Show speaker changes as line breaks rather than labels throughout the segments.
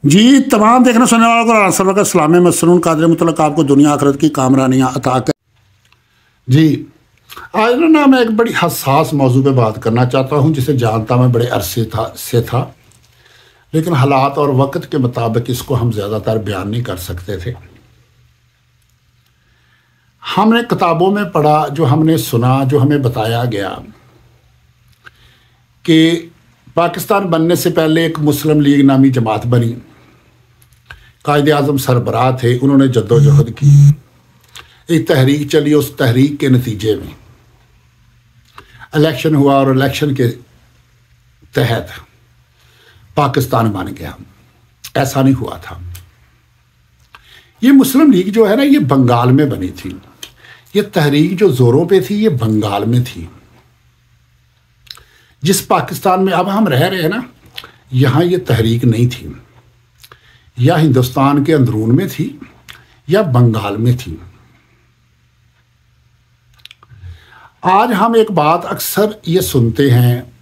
जी तमाम देखने सुनने वालों को आंसर वक़्त सलाम मसरून कादर मुतलक आपको दुनिया आखिरत की कामरानियाँ अता कर। जी आज ना मैं एक बड़ी हसास मौजू पे बात करना चाहता हूँ जिसे जानता मैं बड़े अरसे से था, लेकिन हालात और वक्त के मुताबिक इसको हम ज़्यादातर बयान नहीं कर सकते थे। हमने किताबों में पढ़ा, जो हमने सुना, जो हमें बताया गया कि पाकिस्तान बनने से पहले एक मुस्लिम लीग नामी जमात बनी, कायदे आज़म सरबराह थे, उन्होंने जद्दोजहद की, एक तहरीक चली, उस तहरीक के नतीजे में इलेक्शन हुआ और इलेक्शन के तहत पाकिस्तान बन गया। ऐसा नहीं हुआ था। ये मुस्लिम लीग जो है ना, ये बंगाल में बनी थी। ये तहरीक जो ज़ोरों पे थी, ये बंगाल में थी। जिस पाकिस्तान में अब हम रह रहे हैं ना, यहाँ ये तहरीक नहीं थी, या हिंदुस्तान के अंदरून में थी या बंगाल में थी। आज हम एक बात अक्सर ये सुनते हैं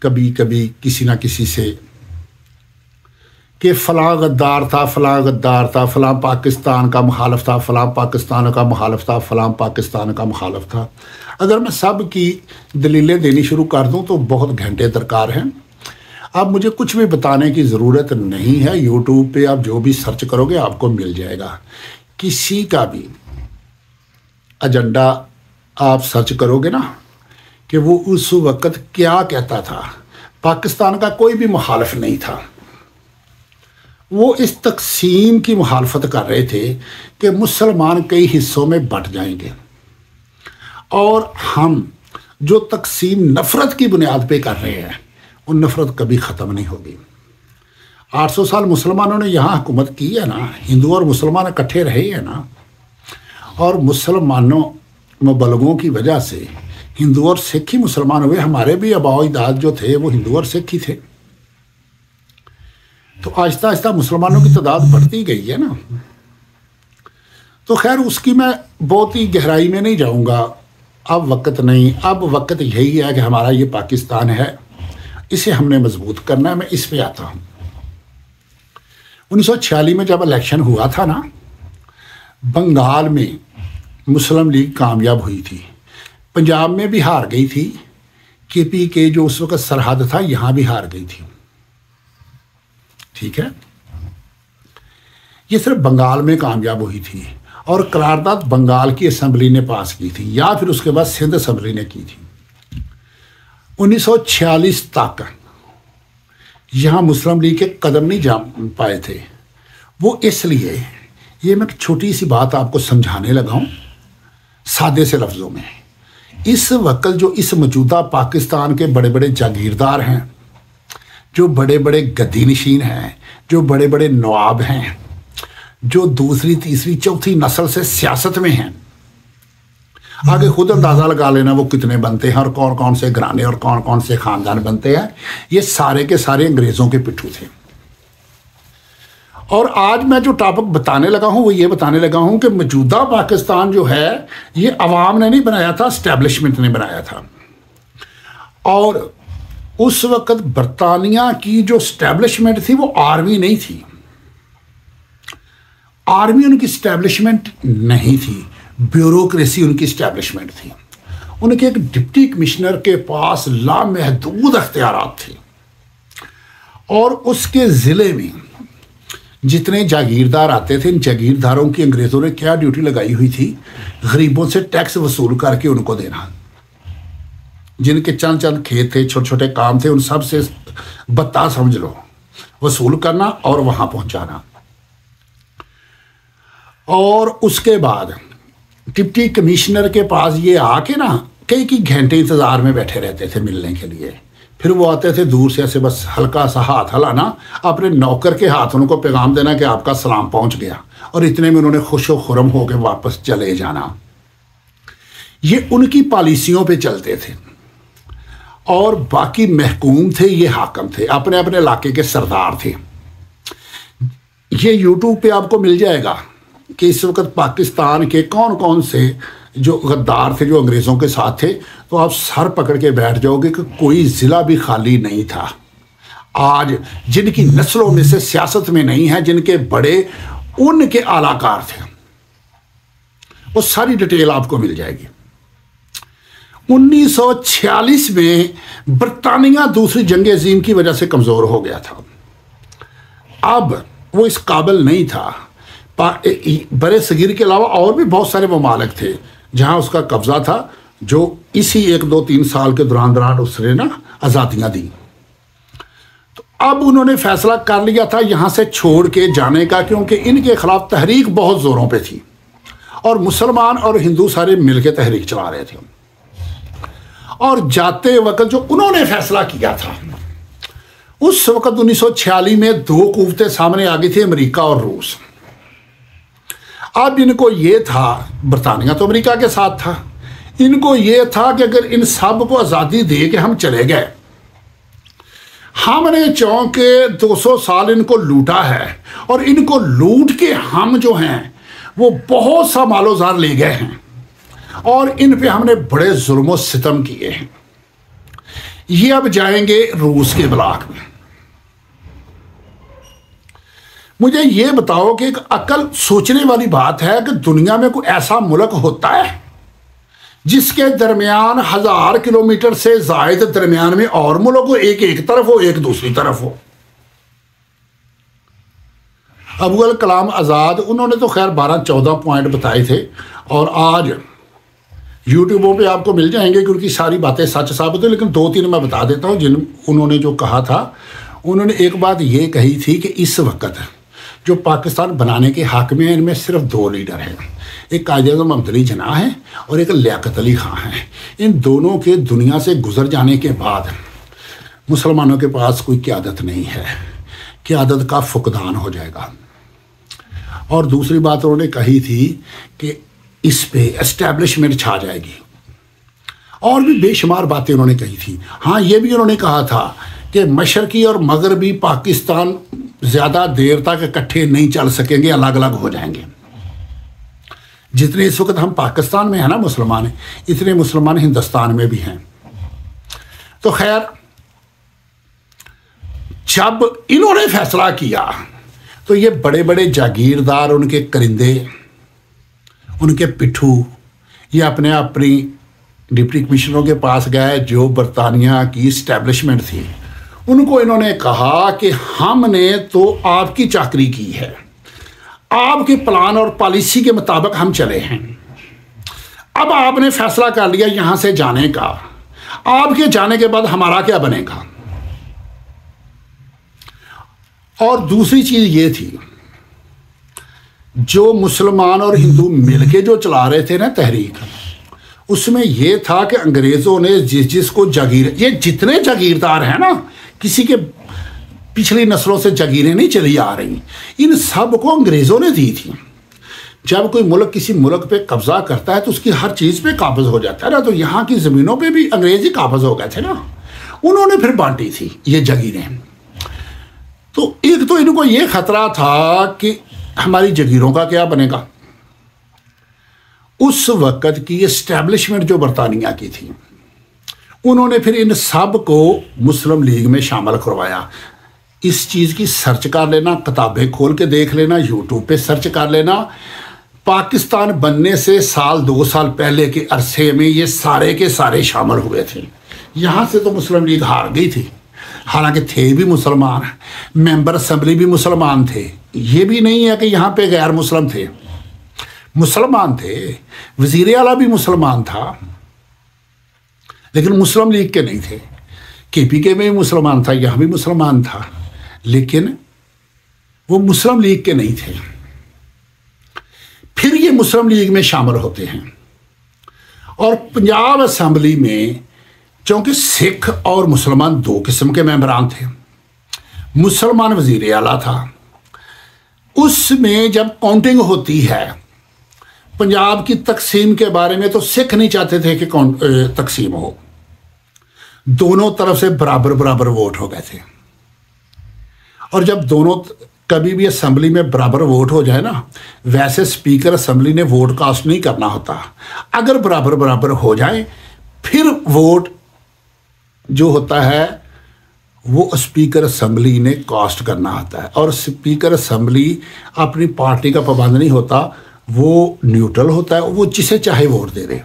कभी कभी किसी ना किसी से कि फ़लाँ गद्दार था, फ़लाँ गद्दार था, फ़लाँ पाकिस्तान का मुखालिफ था, फ़लाँ पाकिस्तान का मुखालिफ था, फ़लाँ पाकिस्तान का मुखालिफ था। अगर मैं सब की दलीलें देनी शुरू कर दूं तो बहुत घंटे दरकार हैं। अब मुझे कुछ भी बताने की ज़रूरत नहीं है। यूट्यूब पे आप जो भी सर्च करोगे आपको मिल जाएगा। किसी का भी एजेंडा आप सर्च करोगे ना कि वो उस वक़्त क्या कहता था, पाकिस्तान का कोई भी मुखालिफ नहीं था। वो इस तकसीम की मुखालफत कर रहे थे कि मुसलमान कई हिस्सों में बंट जाएंगे और हम जो तकसीम नफ़रत की बुनियाद पे कर रहे हैं, वो नफ़रत कभी ख़त्म नहीं होगी। 800 साल मुसलमानों ने यहाँ हुकूमत की है ना, हिंदू और मुसलमान इकट्ठे रहे हैं ना, और मुसलमानों मुबलगों की वजह से हिंदू और सिख ही मुसलमान हुए। हमारे भी आबाओ अजदाद जो थे वो हिंदू और सिख ही थे। तो आहिस्ता आहिस्ता मुसलमानों की तादाद बढ़ती गई है ना। तो खैर उसकी मैं बहुत ही गहराई में नहीं जाऊंगा, अब वक्त नहीं। अब वक्त यही है कि हमारा ये पाकिस्तान है, इसे हमने मजबूत करना है। मैं इस पे आता हूँ। 1946 में जब इलेक्शन हुआ था ना, बंगाल में मुस्लिम लीग कामयाब हुई थी, पंजाब में भी हार गई थी, केपी के जो उस वक्त सरहद था यहाँ भी हार गई थी। ठीक है, ये सिर्फ बंगाल में कामयाब हुई थी और करारदाद बंगाल की असम्बली ने पास की थी, या फिर उसके बाद सिंध असम्बली ने की थी। 1946 तक यहाँ मुस्लिम लीग के कदम नहीं जम पाए थे। वो इसलिए, ये मैं छोटी सी बात आपको समझाने लगा हूँ सादे से लफ्ज़ों में। इस वक्त जो इस मौजूदा पाकिस्तान के बड़े बड़े जागीरदार हैं, जो बड़े बड़े गद्दी नशीन हैं, जो बड़े बड़े नवाब हैं, जो दूसरी तीसरी चौथी नस्ल से सियासत में हैं, आगे खुद अंदाज़ा लगा लेना वो कितने बनते हैं और कौन कौन से घराने और कौन कौन से ख़ानदान बनते हैं। ये सारे के सारे अंग्रेज़ों के पिट्ठू थे। और आज मैं जो टॉपिक बताने लगा हूँ वो ये बताने लगा हूँ कि मौजूदा पाकिस्तान जो है ये अवाम ने नहीं बनाया था, एस्टेब्लिशमेंट ने बनाया था। और उस वक़्त बरतानिया की जो एस्टेब्लिशमेंट थी वो आर्मी नहीं थी। आर्मी उनकी एस्टेब्लिशमेंट नहीं थी, ब्यूरोक्रेसी उनकी एस्टेब्लिशमेंट थी। उनके एक डिप्टी कमिश्नर के पास लामहदूद अख्तियारात थे और उसके ज़िले में जितने जागीरदार आते थे, इन जागीरदारों की अंग्रेज़ों ने क्या ड्यूटी लगाई हुई थी, गरीबों से टैक्स वसूल करके उनको देना। जिनके चंद चंद खेत थे, छोटे छोटे काम थे, उन सब से बत्ता समझ लो, वसूल करना और वहाँ पहुँचाना। और उसके बाद डिप्टी कमिश्नर के पास ये आके ना कई घंटे इंतज़ार में बैठे रहते थे मिलने के लिए। फिर वो आते थे दूर से, ऐसे बस हल्का सा हाथ हिलाना, अपने नौकर के हाथ उनको पैगाम देना कि आपका सलाम पहुंच गया, और इतने में उन्होंने खुशो खुरम होकर वापस चले जाना। ये उनकी पॉलिसियों पे चलते थे। और बाकी महकूम थे, ये हाकम थे, अपने अपने इलाके के सरदार थे। ये यूट्यूब पे आपको मिल जाएगा कि इस वक्त पाकिस्तान के कौन कौन से जो गद्दार थे जो अंग्रेज़ों के साथ थे, तो आप सर पकड़ के बैठ जाओगे कि कोई ज़िला भी खाली नहीं था। आज जिनकी नस्लों में से सियासत में नहीं है, जिनके बड़े उनके आलाकार थे, वो सारी डिटेल आपको मिल जाएगी। 1946 में बरतानिया दूसरी जंग अजीम की वजह से कमज़ोर हो गया था। अब वो इस काबिल नहीं था। बड़े सगीर के अलावा और भी बहुत सारे ममालिक थे जहां उसका कब्जा था, जो इसी 1, 2, 3 साल के दौरान उसने ना आज़ादियाँ दी। तो अब उन्होंने फैसला कर लिया था यहाँ से छोड़ के जाने का, क्योंकि इनके खिलाफ तहरीक बहुत ज़ोरों पे थी और मुसलमान और हिंदू सारे मिलकर तहरीक चला रहे थे। और जाते वक्त जो उन्होंने फैसला किया था, उस वक्त 1946 में 2 कुव्वतें सामने आ गई थी, अमेरिका और रूस। अब इनको ये था, बरतानिया तो अमेरिका के साथ था, इनको ये था कि अगर इन सब को आज़ादी दे के हम चले गए, हमने चौंके 200 साल इनको लूटा है और इनको लूट के हम जो हैं वो बहुत सा मालोजार ले गए हैं और इन पे हमने बड़े जुल्म सितम किए हैं। ये अब जाएंगे रूस के ब्लॉक में। मुझे ये बताओ कि एक अकल सोचने वाली बात है कि दुनिया में कोई ऐसा मुल्क होता है जिसके दरमियान 1000 किलोमीटर से जायद दरमियान में और मुल्क हो, एक तरफ हो, एक दूसरी तरफ हो। अबुल कलाम आज़ाद, उन्होंने तो खैर 12-14 पॉइंट बताए थे और आज यूट्यूबों पे आपको मिल जाएंगे, क्योंकि सारी बातें सच साबित है। लेकिन 2-3 मैं बता देता हूँ जिन उन्होंने जो कहा था। उन्होंने एक बात ये कही थी कि इस वक्त जो पाकिस्तान बनाने के हक में, इनमें सिर्फ 2 लीडर हैं, एक कायद-ए-आज़म मोहम्मद अली जिन्ना है और एक लियाकत अली खां है। इन दोनों के दुनिया से गुजर जाने के बाद मुसलमानों के पास कोई क़यादत नहीं है, क़यादत का फुकदान हो जाएगा। और दूसरी बात उन्होंने कही थी कि इस पे एस्टैब्लिशमेंट छा जाएगी, और भी बेशुमार बातें उन्होंने कही थी। हाँ, ये भी उन्होंने कहा था कि मशरकी और मगरबी पाकिस्तान ज़्यादा देर तक इकट्ठे नहीं चल सकेंगे, अलग अलग हो जाएंगे। जितने इस वक्त हम पाकिस्तान में हैं ना मुसलमान, इतने मुसलमान हिंदुस्तान में भी हैं। तो खैर, जब इन्होंने फैसला किया तो ये बड़े बड़े जागीरदार, उनके करिंदे, उनके पिट्ठू, ये अपनी डिप्टी कमिश्नरों के पास गए जो बरतानिया की इस्टेब्लिशमेंट थी। उनको इन्होंने कहा कि हमने तो आपकी चाकरी की है, आपके प्लान और पॉलिसी के मुताबिक हम चले हैं, अब आपने फैसला कर लिया यहाँ से जाने का, आपके जाने के बाद हमारा क्या बनेगा। और दूसरी चीज़ ये थी, जो मुसलमान और हिंदू मिलके जो चला रहे थे ना तहरीक, उसमें यह था कि अंग्रेज़ों ने जिसको जागीर, ये जितने जागीरदार हैं ना, किसी के पिछली नस्लों से जागीरें नहीं चली आ रही, इन सब को अंग्रेज़ों ने दी थी। जब कोई मुल्क किसी मुल्क पे कब्ज़ा करता है तो उसकी हर चीज़ पे काबिज़ हो जाता है ना। तो यहाँ की ज़मीनों पे भी अंग्रेज़ ही काबिज़ हो गए थे ना, उन्होंने फिर बांटी थी ये जागीरें। तो एक तो इनको ये ख़तरा था कि हमारी जागीरों का क्या बनेगा। उस वक़्त की इस्टेब्लिशमेंट जो बरतानिया की थी, उन्होंने फिर इन सब को मुस्लिम लीग में शामिल करवाया। इस चीज़ की सर्च कर लेना, किताबें खोल के देख लेना, यूट्यूब पे सर्च कर लेना। पाकिस्तान बनने से 1-2 साल पहले के अरसे में ये सारे के सारे शामिल हुए थे। यहाँ से तो मुस्लिम लीग हार गई थी, हालांकि थे भी मुसलमान, मेंबर असम्बली भी मुसलमान थे। ये भी नहीं है कि यहाँ पे गैर मुस्लिम थे, मुसलमान थे। वज़ीर आला भी मुसलमान था, लेकिन मुस्लिम लीग के नहीं थे। KPK में भी मुसलमान था, यहाँ भी मुसलमान था, लेकिन वो मुस्लिम लीग के नहीं थे। फिर ये मुस्लिम लीग में शामिल होते हैं। और पंजाब असम्बली में चूँकि सिख और मुसलमान 2 किस्म के मेंबरान थे, मुसलमान वज़ीर आला था। उसमें जब काउंटिंग होती है पंजाब की तकसीम के बारे में, तो सिख नहीं चाहते थे कि तकसीम हो। दोनों तरफ से बराबर बराबर वोट हो गए थे। और जब दोनों कभी भी असम्बली में बराबर वोट हो जाए ना, वैसे स्पीकर असम्बली ने वोट कास्ट नहीं करना होता। अगर बराबर बराबर हो जाए, फिर वोट जो होता है वो स्पीकर असम्बली ने कास्ट करना आता है, और स्पीकर असम्बली अपनी पार्टी का पाबंद नहीं होता, वो न्यूट्रल होता है, वो जिसे चाहे वोट दे दे।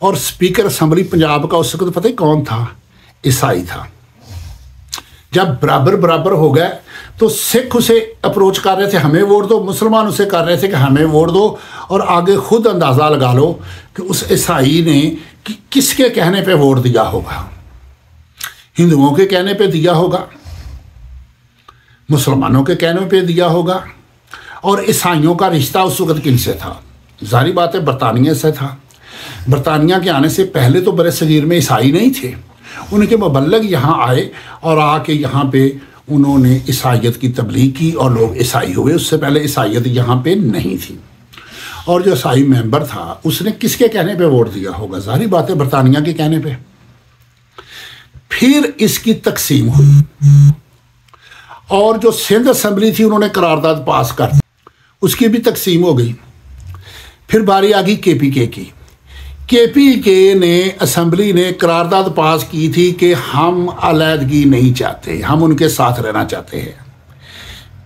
और स्पीकर असम्बली पंजाब का उस वक्त पता है कौन था? ईसाई था। जब बराबर बराबर हो गए तो सिख उसे अप्रोच कर रहे थे हमें वोट दो, मुसलमान उसे कर रहे थे कि हमें वोट दो, और आगे खुद अंदाज़ा लगा लो कि उस ईसाई ने किसके कहने पे वोट दिया होगा। हिंदुओं के कहने पे दिया होगा, मुसलमानों के कहने पे दिया होगा, और ईसाइयों का रिश्ता उस वक्त किनसे था? जारी बात है बरतानिया से था। बरतानिया के आने से पहले तो बड़े सगीर में ईसाई नहीं थे, उनके मुबल्लिग यहाँ आए और आके यहाँ पे उन्होंने ईसाइयत की तबलीग की और लोग ईसाई हुए। उससे पहले ईसाइयत यहाँ पे नहीं थी। और जो ईसाई मेंबर था उसने किसके कहने पे वोट दिया होगा? जाहिर बात है बरतानिया के कहने पे। फिर इसकी तकसीम हुई और जो सिंध असम्बली थी उन्होंने करारदाद पास कर दी, उसकी भी तकसीम हो गई। फिर बारी आ गई KPK की। KPK ने असम्बली ने करारदाद पास की थी कि हम अलहदगी नहीं चाहते, हम उनके साथ रहना चाहते हैं।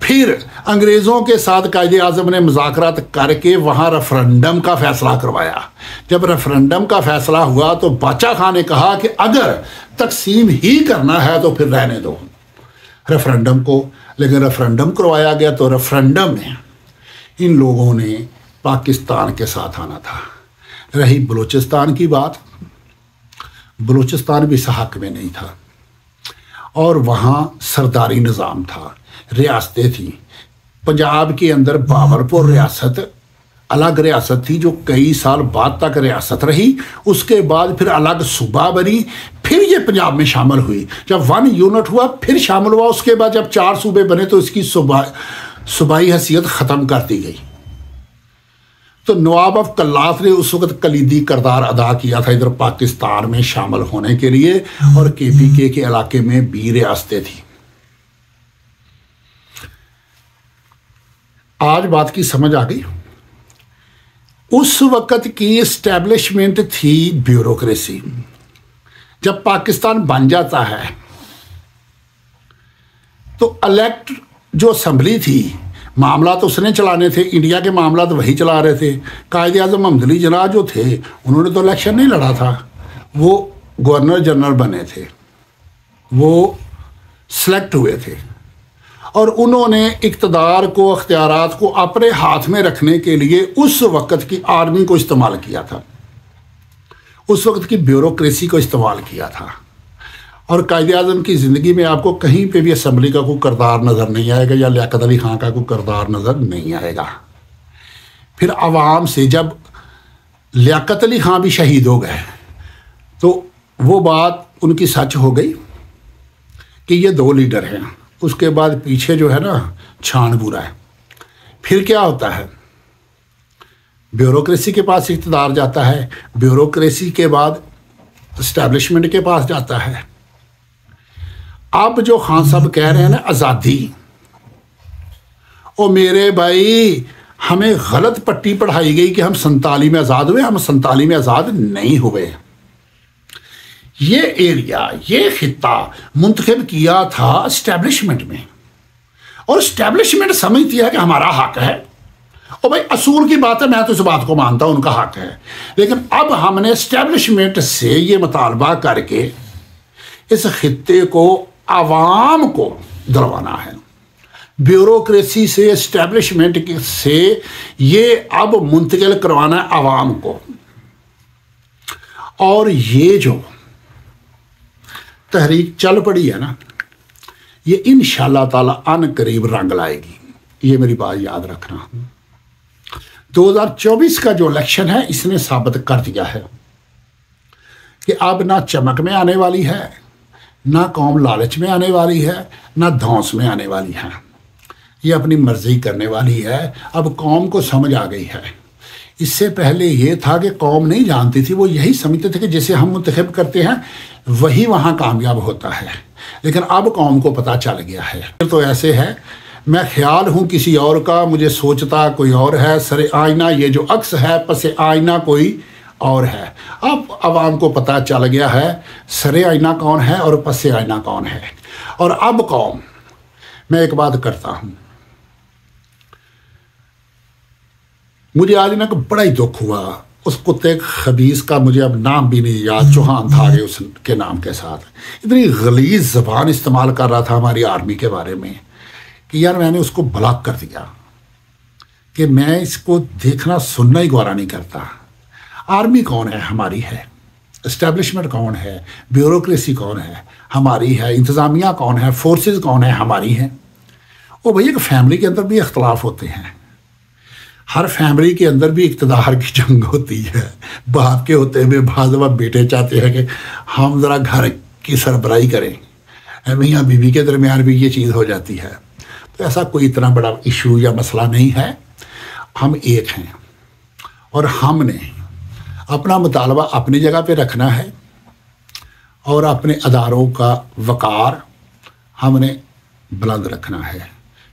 फिर अंग्रेज़ों के साथ कायदे आज़म ने मुज़ाकरात करके वहाँ रेफरेंडम का फ़ैसला करवाया। जब रेफरेंडम का फ़ैसला हुआ तो बादशाह खान ने कहा कि अगर तकसीम ही करना है तो फिर रहने दो रेफरेंडम को। लेकिन रेफरेंडम करवाया गया तो रेफरेंडम में इन लोगों ने पाकिस्तान के साथ आना था। रही बलूचिस्तान की बात, बलूचिस्तान भी इस हक में नहीं था, और वहाँ सरदारी निज़ाम था, रियासतें थी। पंजाब के अंदर बाबरपुर रियासत अलग रियासत थी जो कई साल बाद तक रियासत रही, उसके बाद फिर अलग सूबा बनी, फिर ये पंजाब में शामिल हुई। जब 1 यूनिट हुआ फिर शामिल हुआ, उसके बाद जब 4 सूबे बने तो इसकी सूबाई हैसियत ख़त्म कर दी गई। तो नवाब ऑफ कल्लात ने उस वक्त कलीदी किरदार अदा किया था इधर पाकिस्तान में शामिल होने के लिए, और KPK के इलाके में 20 रियासतें थी। आज बात की समझ आ गई। उस वक्त की इस्टेब्लिशमेंट थी ब्यूरोक्रेसी। जब पाकिस्तान बन जाता है तो इलेक्ट जो असम्बली थी, मामला तो उसने चलाने थे, इंडिया के मामला तो वही चला रहे थे। कायदे आज़म मोहम्मद अली जिन्ना जो थे उन्होंने तो इलेक्शन नहीं लड़ा था, वो गवर्नर जनरल बने थे, वो सिलेक्ट हुए थे, और उन्होंने इक़्तिदार को, अख्तियारात को अपने हाथ में रखने के लिए उस वक़्त की आर्मी को इस्तेमाल किया था, उस वक्त की ब्यूरोक्रेसी को इस्तेमाल किया था। और कायदे आज़म की ज़िंदगी में आपको कहीं पे भी असम्बली का कोई किरदार नज़र नहीं आएगा या लियाकत अली ख़ान का कोई किरदार नज़र नहीं आएगा। फिर आवाम से जब लियाकत अली ख़ान भी शहीद हो गए तो वो बात उनकी सच हो गई कि ये 2 लीडर हैं। उसके बाद पीछे जो है ना छान बुरा है। फिर क्या होता है? ब्यूरोक्रेसी के पास इक़्तिदार जाता है, ब्यूरोक्रेसी के बाद इस्टेब्लिशमेंट के पास जाता है। अब जो खान साहब कह रहे हैं ना आज़ादी, ओ मेरे भाई हमें गलत पट्टी पढ़ाई गई कि हम 47 में आज़ाद हुए, हम 47 में आज़ाद नहीं हुए। ये एरिया, ये खित्ता मुंतखब किया था इस्टेब्लिशमेंट में, और इस्टेब्लिशमेंट समझती है कि हमारा हक है। और भाई असूल की बात है, मैं तो इस बात को मानता हूं उनका हक है, लेकिन अब हमने इस्टेब्लिशमेंट से ये मुतालबा करके इस खित्ते को आवाम को दिलवाना है। ब्यूरोक्रेसी से, इस्टेब्लिशमेंट से ये अब मुंतकिल करवाना है आवाम को। और ये जो तहरीक चल पड़ी है ना, ये इंशाअल्लाह ताला अन करीब रंग लाएगी। ये मेरी बात याद रखना। 2024 का जो इलेक्शन है इसने साबित कर दिया है कि अब ना चमक में आने वाली है, ना कौम लालच में आने वाली है, ना धौंस में आने वाली है। ये अपनी मर्जी करने वाली है। अब कौम को समझ आ गई है। इससे पहले ये था कि कौम नहीं जानती थी, वो यही समझते थे कि जिसे हम मुंतखब करते हैं वही वहाँ कामयाब होता है। लेकिन अब कौम को पता चल गया है। तो ऐसे है, मैं ख्याल हूँ किसी और का, मुझे सोचता कोई और है। सरे आईना ये जो अक्स है, पसे आईना कोई और है। अब आवाम को पता चल गया है सरे आईना कौन है और पसे आईना कौन है। और अब कौम, मैं एक बात करता हूँ, मुझे आज ना बड़ा ही दुख हुआ उस कुत्ते खबीस का, मुझे अब नाम भी नहीं याद, चौहान था आगे उसके नाम के साथ, इतनी गलीज ज़बान इस्तेमाल कर रहा था हमारी आर्मी के बारे में कि यार मैंने उसको ब्लॉक कर दिया कि मैं इसको देखना सुनना ही गौरा नहीं करता। आर्मी कौन है? हमारी है। इस्टेब्लिशमेंट कौन है? ब्यूरोक्रेसी कौन है? हमारी है। इंतज़ामिया कौन है? फोर्सेस कौन है? हमारी है। वो भैया कि फैमिली के अंदर भी इख्तलाफ होते हैं, हर फैमिली के अंदर भी इक़्तिदार की जंग होती है। बाप के होते हुए बाद बेटे चाहते हैं कि हम ज़रा घर की सरबराही करें, मियाँ बीवी के दरमियान भी ये चीज़ हो जाती है। तो ऐसा कोई इतना बड़ा इशू या मसला नहीं है, हम एक हैं और हमने अपना मुतालबा अपनी जगह पे रखना है और अपने अदारों का वक़ार हमने बुलंद रखना है,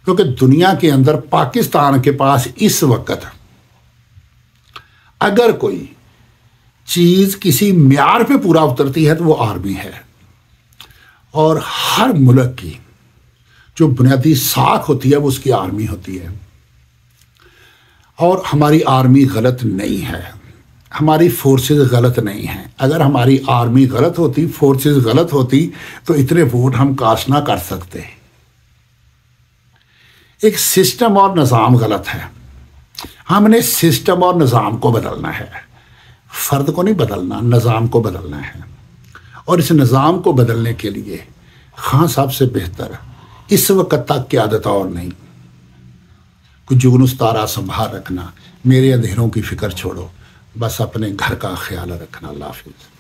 क्योंकि दुनिया के अंदर पाकिस्तान के पास इस वक्त अगर कोई चीज़ किसी म्यार पे पूरा उतरती है तो वो आर्मी है। और हर मुल्क की जो बुनियादी साख होती है वो उसकी आर्मी होती है। और हमारी आर्मी गलत नहीं है, हमारी फोर्सेस गलत नहीं हैं। अगर हमारी आर्मी गलत होती, फोर्सेस गलत होती, तो इतने वोट हम कास्ट ना कर सकते। एक सिस्टम और निज़ाम गलत है, हमने सिस्टम और निज़ाम को बदलना है, फ़र्द को नहीं बदलना, निज़ाम को बदलना है। और इस निज़ाम को बदलने के लिए खान साहब से बेहतर इस वक्त तक क़यादत और नहीं। कुछ जुगनुस तारा संभाल रखना, मेरे अंधेरों की फ़िक्र छोड़ो, बस अपने घर का ख्याल रखना। अल्लाह हाफ़िज़।